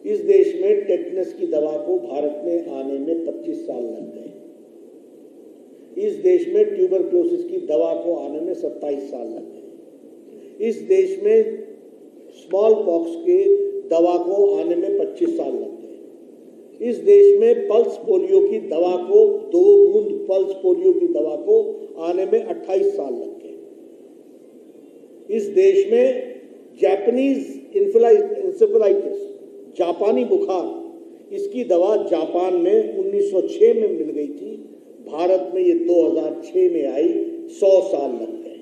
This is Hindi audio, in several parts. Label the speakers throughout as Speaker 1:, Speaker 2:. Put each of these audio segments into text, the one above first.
Speaker 1: इस देश में टेटनस की दवा को भारत में आने में 25 साल लग गए। इस देश में ट्यूबरक्लोसिस की दवा को आने में 27 साल लग गए। इस देश में स्मॉल पॉक्स के दवा को आने में 25 साल लग गए। इस देश में पल्स पोलियो की दवा को 2 बूंद पल्स पोलियो की दवा को आने में 28 साल लग गए। इस देश में जापानीज इंसेफेलाइटिस, जापानी बुखार, इसकी दवा जापान में 1906 में मिल गई थी, भारत में ये 2006 में आई, 100 साल लग गए।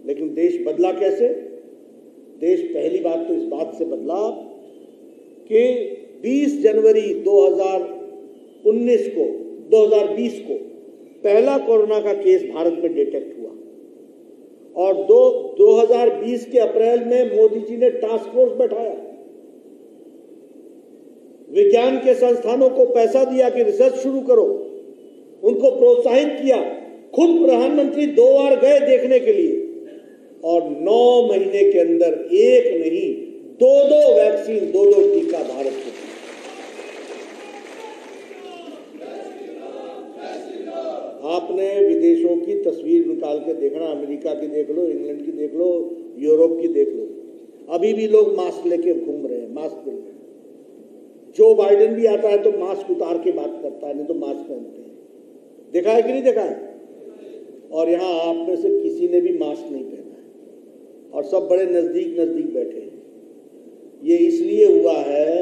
Speaker 1: लेकिन देश बदला कैसे? देश पहली बात तो इस बात से बदला कि 20 जनवरी 2020 को पहला कोरोना का केस भारत में डिटेक्ट हुआ और 2020 के अप्रैल में मोदी जी ने टास्क फोर्स बैठाया, विज्ञान के संस्थानों को पैसा दिया कि रिसर्च शुरू करो, उनको प्रोत्साहित किया। खुद प्रधानमंत्री 2 बार गए देखने के लिए और 9 महीने के अंदर एक नहीं 2 वैक्सीन, 2 टीका भारत को। आपने विदेशों की तस्वीर निकाल के देखना, अमेरिका की देख लो, इंग्लैंड की देख लो, यूरोप की देख लो, अभी भी लोग मास्क लेके घूम रहे हैं, मास्क पहन। जो बाइडेन भी आता है तो मास्क उतार के बात करता है, नहीं तो मास्क पहनते हैं। देखा है कि नहीं देखा है? और यहाँ आप में से किसी ने भी मास्क नहीं पहना है और सब बड़े नजदीक नजदीक बैठे हैं। ये इसलिए हुआ है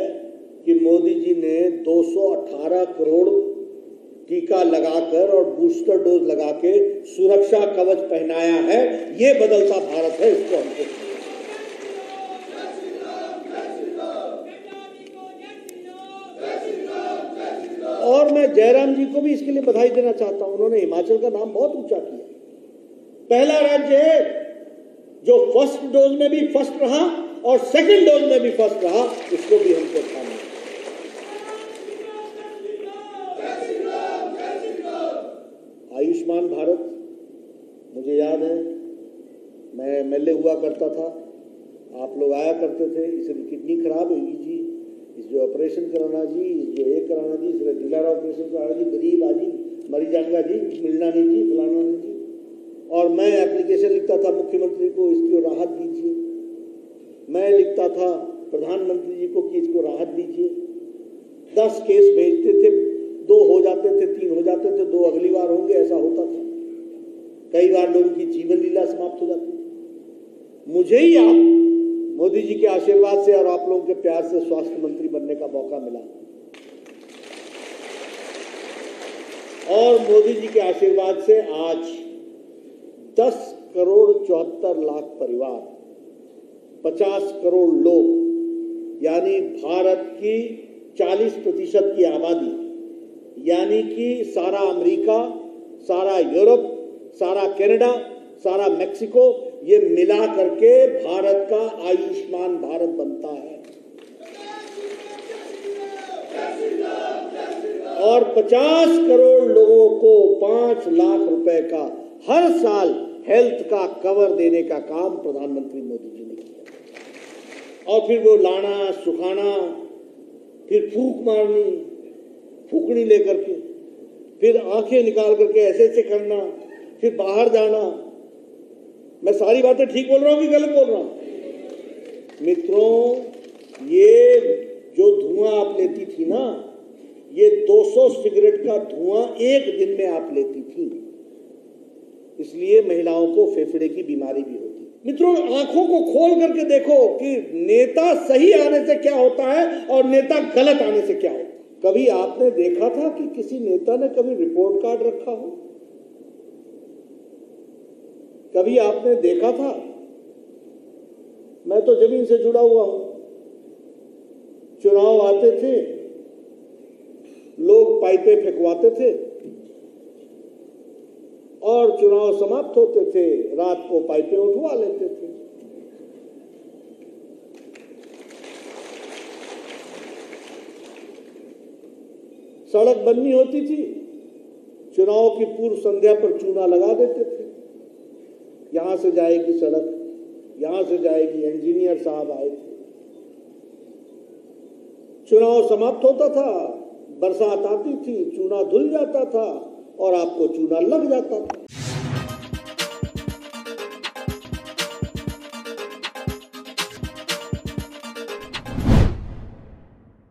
Speaker 1: कि मोदी जी ने 218 करोड़ टीका लगाकर और बूस्टर डोज लगा के सुरक्षा कवच पहनाया है। ये बदलता भारत है, इसको हमको। और मैं जयराम जी को भी इसके लिए बधाई देना चाहता हूं। उन्होंने हिमाचल का नाम बहुत ऊंचा किया। पहला राज्य है जो फर्स्ट डोज में भी फर्स्ट रहा और सेकंड डोज में भी फर्स्ट रहा, इसको भी हमको ठाना है। आयुष्मान भारत, मुझे याद है मैं एमएलए हुआ करता था, आप लोग आया करते थे, इसकी किडनी खराब होगी जी, इस जो ऑपरेशन कराना जी, इस जो एक कराना जी, इसका दिलारा ऑपरेशन कराना जी, गरीब आदमी मरी जाऊंगा जी, मिलना नहीं जी, फलाना नहीं जी। और मैं एप्लीकेशन लिखता था मुख्यमंत्री को, इसको राहत दीजिए। मैं लिखता था प्रधानमंत्री जी को कि इसको राहत दीजिए। 10 केस भेजते थे, 2 हो जाते थे, 3 हो जाते थे, 2 अगली बार होंगे, ऐसा होता था। कई बार लोगों की जीवन लीला समाप्त हो जाती थी। मुझे ही आप मोदी जी के आशीर्वाद से और आप लोगों के प्यार से स्वास्थ्य मंत्री बनने का मौका मिला और मोदी जी के आशीर्वाद से आज 10 करोड़ 74 लाख परिवार, 50 करोड़ लोग, यानी भारत की 40% की आबादी, यानी कि सारा अमेरिका, सारा यूरोप, सारा कनाडा, सारा मेक्सिको, ये मिला करके भारत का आयुष्मान भारत बनता है। और 50 करोड़ लोगों को 5 लाख रुपए का हर साल हेल्थ का कवर देने का काम प्रधानमंत्री मोदी जी ने किया। और फिर वो लाना, सुखाना, फिर फूंक मारनी, फूकनी लेकर के, फिर आंखें निकाल करके ऐसे ऐसे करना, फिर बाहर जाना। मैं सारी बातें ठीक बोल रहा हूं कि गलत बोल रहा हूं? मित्रों, ये जो धुआं आप लेती थी ना, ये 200 सिगरेट का धुआं एक दिन में आप लेती थी। इसलिए महिलाओं को फेफड़े की बीमारी भी होती। मित्रों, आंखों को खोल करके देखो कि नेता सही आने से क्या होता है और नेता गलत आने से क्या होता है। कभी आपने देखा था कि किसी नेता ने कभी रिपोर्ट कार्ड रखा हो? कभी आपने देखा था? मैं तो जमीन से जुड़ा हुआ हूं। चुनाव आते थे, लोग पाइपें फेंकवाते थे और चुनाव समाप्त होते थे, रात को पाइपें उठवा लेते थे। सड़क बननी होती थी, चुनाव की पूर्व संध्या पर चूना लगा देते थे। यहां से जाएगी सड़क, यहां से जाएगी, इंजीनियर साहब आए थे, चुनाव समाप्त होता था, बरसात आती थी, चूना धुल जाता था और आपको चूना लग जाता था।